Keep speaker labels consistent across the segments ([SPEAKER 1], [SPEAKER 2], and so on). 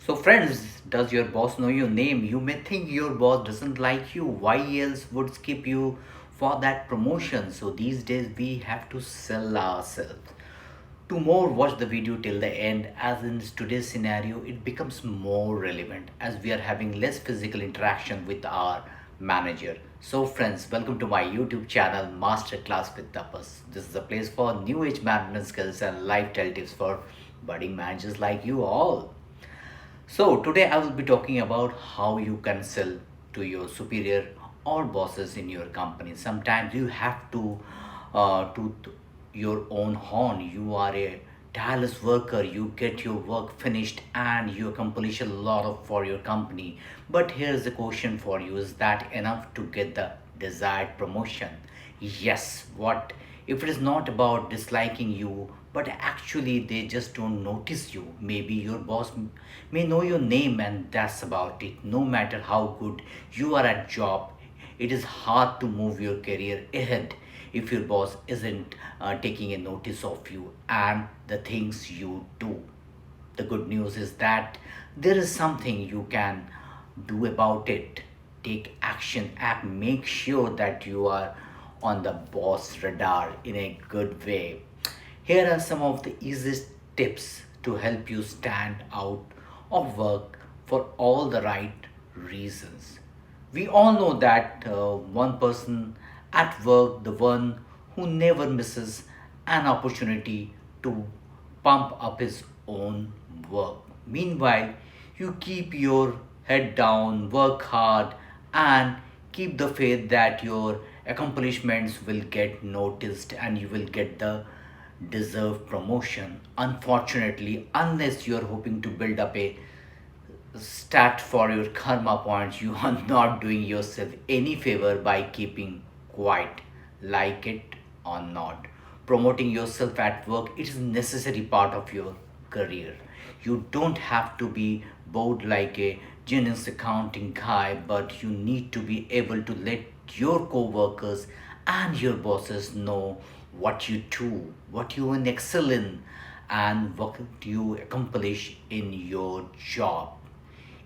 [SPEAKER 1] So, friends, does your boss know your name? You may think your boss doesn't like you. Why else would skip you for that promotion? So, these days we have to sell ourselves. To more, watch the video till the end, as in today's scenario, it becomes more relevant as we are having less physical interaction with our manager. So, friends, welcome to my YouTube channel, Masterclass with Tapas. This is a place for new age management skills and lifestyle tips for budding managers like you all. So, today I will be talking about how you can sell to your superior or bosses in your company. Sometimes you have to toot your own horn. You are a tireless worker, you get your work finished and you accomplish a lot of for your company. But here's the question for you, is that enough to get the desired promotion? Yes, what if it is not about disliking you, but actually they just don't notice you? Maybe your boss may know your name and that's about it. No matter how good you are at job, it is hard to move your career ahead if your boss isn't taking a notice of you and the things you do. The good news is that there is something you can do about it. Take action, act, make sure that you are on the boss radar in a good way. Here are some of the easiest tips to help you stand out of work for all the right reasons. We all know that one person at work, the one who never misses an opportunity to pump up his own work. Meanwhile, you keep your head down, work hard, and keep the faith that your accomplishments will get noticed and you will get the deserved promotion. Unfortunately, unless you are hoping to build up a stat for your karma points, you are not doing yourself any favor by keeping quiet, like it or not. Promoting yourself at work, it is necessary part of your career. You don't have to be bored like a genius accounting guy, but you need to be able to let your co-workers and your bosses know what you do, what you excel in, and what you accomplish in your job.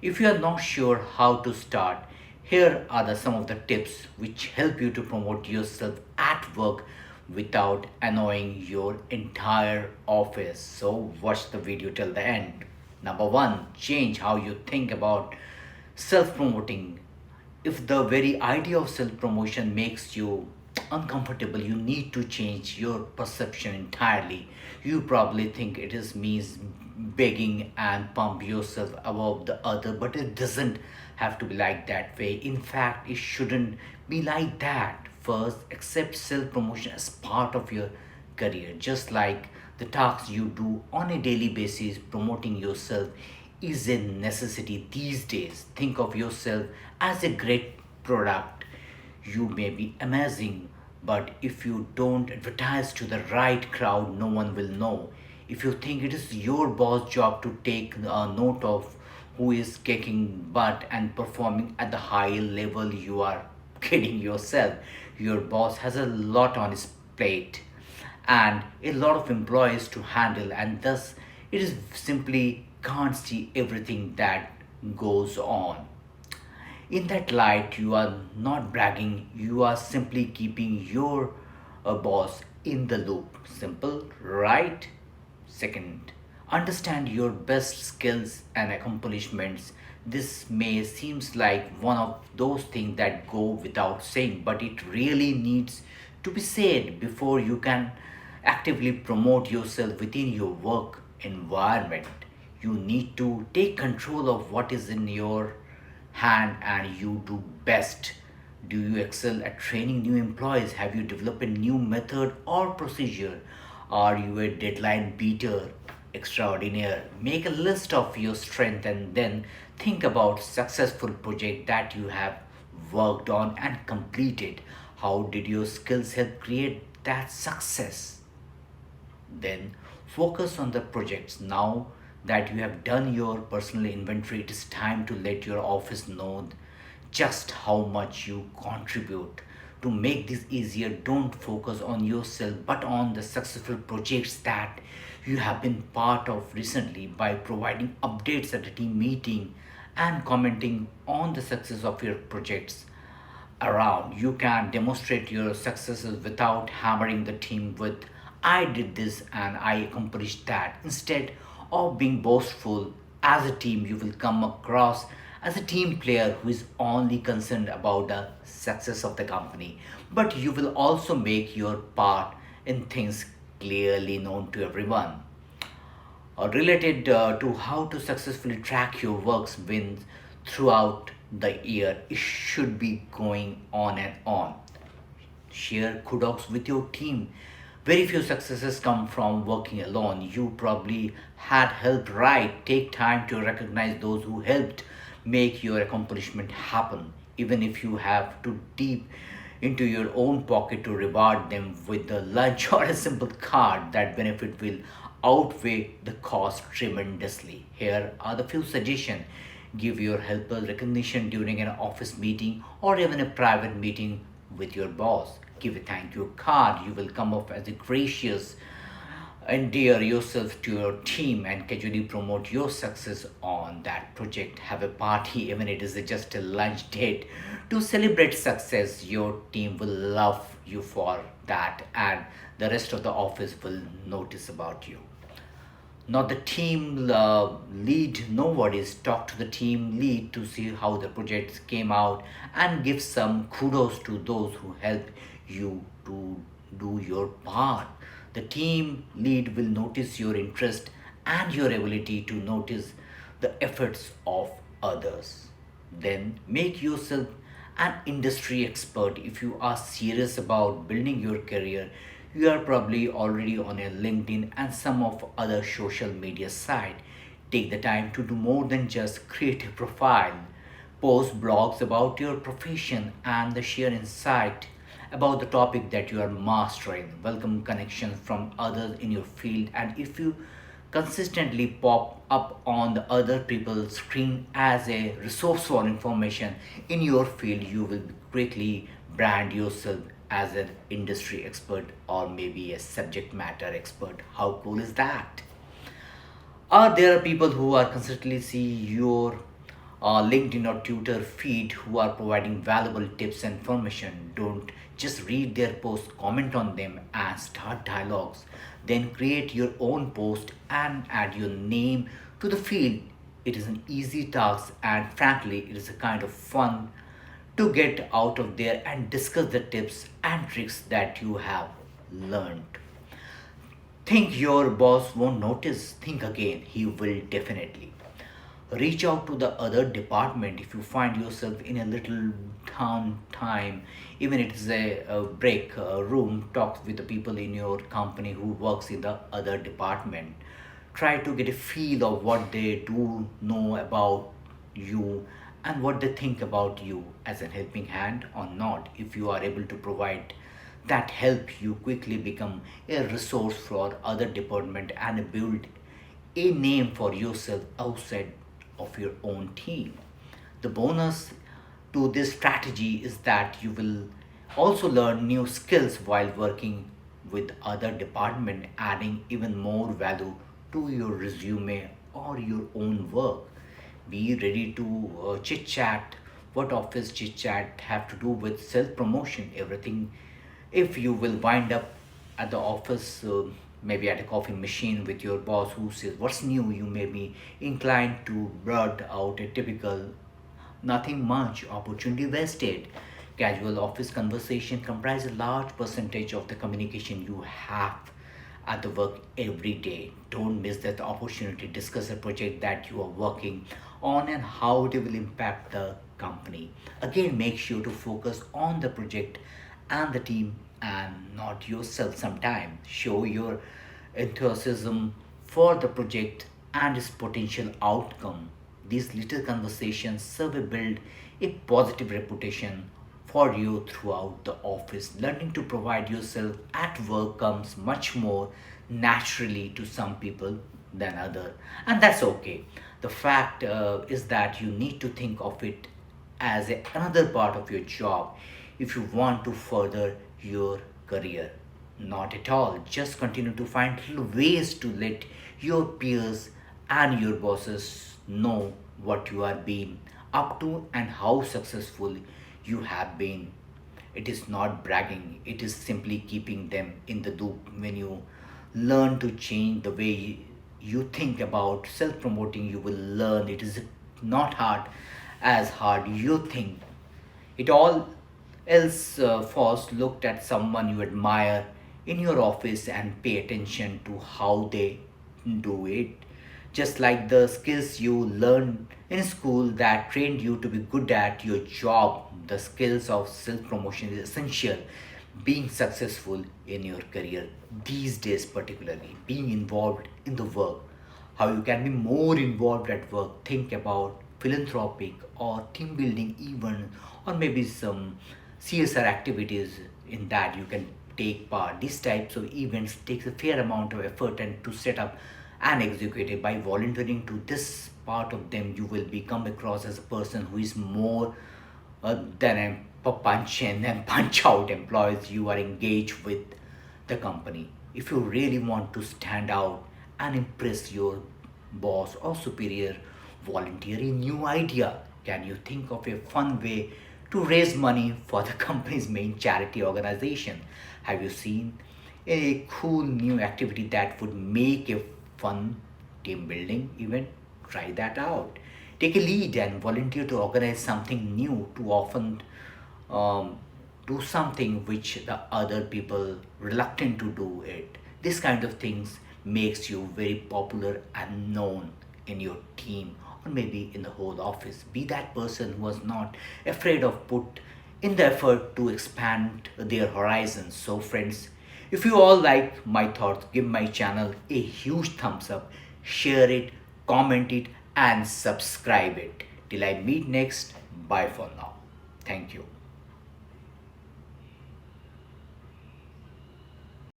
[SPEAKER 1] If you are not sure how to start, here are some of the tips which help you to promote yourself at work without annoying your entire office. So, watch the video till the end. Number one, change how you think about self promoting. If the very idea of self promotion makes you uncomfortable, you need to change your perception entirely. You probably think it is means begging and pump yourself above the other, but it doesn't have to be like that way. In fact, it shouldn't be like that. First, accept self promotion as part of your career, just like the tasks you do on a daily basis. Promoting yourself is a necessity these days. Think of yourself as a great product. You may be amazing, but if you don't advertise to the right crowd, no one will know. If you think it is your boss' job to take note of who is kicking butt and performing at the high level, you are kidding yourself. Your boss has a lot on his plate and a lot of employees to handle, and thus it is simply can't see everything that goes on. In that light, you are not bragging, you are simply keeping your boss in the loop. Simple, right? Second, understand your best skills and accomplishments. This may seems like one of those things that go without saying, but it really needs to be said before you can actively promote yourself within your work environment. You need to take control of what is in your hand and you do best. Do you excel at training new employees? Have you developed a new method or procedure? Are you a deadline beater extraordinaire? Make a list of your strength and then think about successful project that you have worked on and completed. How did your skills help create that success? Then focus on the projects. Now that you have done your personal inventory, it is time to let your office know just how much you contribute. To make this easier, don't focus on yourself but on the successful projects that you have been part of recently by providing updates at a team meeting and commenting on the success of your projects around. You can demonstrate your successes without hammering the team with, I did this and I accomplished that. Instead of being boastful, as a team, you will come across as a team player who is only concerned about the success of the company. But you will also make your part in things clearly known to everyone related to how to successfully track your work's wins throughout the year. It should be going on and on. Share kudos with your team. Very few successes come from working alone. You probably had help, right? Take time to recognize those who helped make your accomplishment happen, even if you have to deep into your own pocket to reward them with a lunch or a simple card. That benefit will outweigh the cost tremendously. Here are the few suggestions. Give your helper recognition during an office meeting or even a private meeting with your boss. Give a thank you card. You will come off as a gracious, endear yourself to your team and casually promote your success on that project. Have a party, even it is just a lunch date, to celebrate success. Your team will love you for that, and the rest of the office will notice about you. Not the team lead, no worries. Talk to the team lead to see how the projects came out and give some kudos to those who help you to do your part. The team lead will notice your interest and your ability to notice the efforts of others. Then make yourself an industry expert. If you are serious about building your career, you are probably already on a LinkedIn and some of other social media site. Take the time to do more than just create a profile. Post blogs about your profession and the share insight about the topic that you are mastering. Welcome connections from others in your field, and if you consistently pop up on the other people's screen as a resource for information in your field, you will greatly brand yourself as an industry expert or maybe a subject matter expert. How cool is that? There are people who are consistently see your LinkedIn or Twitter feed who are providing valuable tips and information. Don't just read their posts, comment on them, and start dialogues. Then create your own post and add your name to the field. It is an easy task, and frankly, it is a kind of fun to get out of there and discuss the tips and tricks that you have learned. Think your boss won't notice? Think again, he will definitely. Reach out to the other department if you find yourself in a little down time, even it is a break room. Talk with the people in your company who works in the other department. Try to get a feel of what they do know about you and what they think about you as a helping hand or not. If you are able to provide that help, you quickly become a resource for other department and build a name for yourself outside of your own team. The bonus to this strategy is that you will also learn new skills while working with other department, adding even more value to your resume or your own work. Be ready to chit chat. What office chit chat have to do with self promotion? Everything. If you will wind up at the office, maybe at a coffee machine with your boss who says what's new, you may be inclined to blurt out a typical nothing much, opportunity wasted. Casual office conversation comprise a large percentage of the communication you have at the work every day. Don't miss that opportunity. Discuss a project that you are working on and how it will impact the company. Again, make sure to focus on the project and the team and not yourself sometime. Show your enthusiasm for the project and its potential outcome. These little conversations serve to build a positive reputation for you throughout the office. Learning to provide yourself at work comes much more naturally to some people than other, and that's okay. The fact is that you need to think of it as another part of your job if you want to further your career. Not at all. Just continue to find little ways to let your peers and your bosses know what you are being up to and how successful you have been. It is not bragging, it is simply keeping them in the loop. When you learn to change the way you think about self promoting, you will learn it is not hard as hard you think. It all else first looked at someone you admire in your office and pay attention to how they do it. Just like the skills you learned in school that trained you to be good at your job, the skills of self promotion is essential. Being successful in your career these days, particularly being involved in the work, how you can be more involved at work. Think about philanthropic or team building event, or maybe some CSR activities in that you can take part. These types of events takes a fair amount of effort and to set up and execute it. By volunteering to this part of them, you will become across as a person who is more than a punch in and punch out employees. You are engaged with the company. If you really want to stand out and impress your boss or superior, volunteer a new idea. Can you think of a fun way to raise money for the company's main charity organization? Have you seen a cool new activity that would make a fun team building event? Try that out. Take a lead and volunteer to organize something new. Too often, do something which the other people reluctant to do it. This kind of things makes you very popular and known in your team or maybe in the whole office. Be that person who was not afraid of put in the effort to expand their horizons. So friends, if you all like my thoughts, give my channel a huge thumbs up, share it, comment it, and subscribe it. Till I meet next, bye for now. Thank you.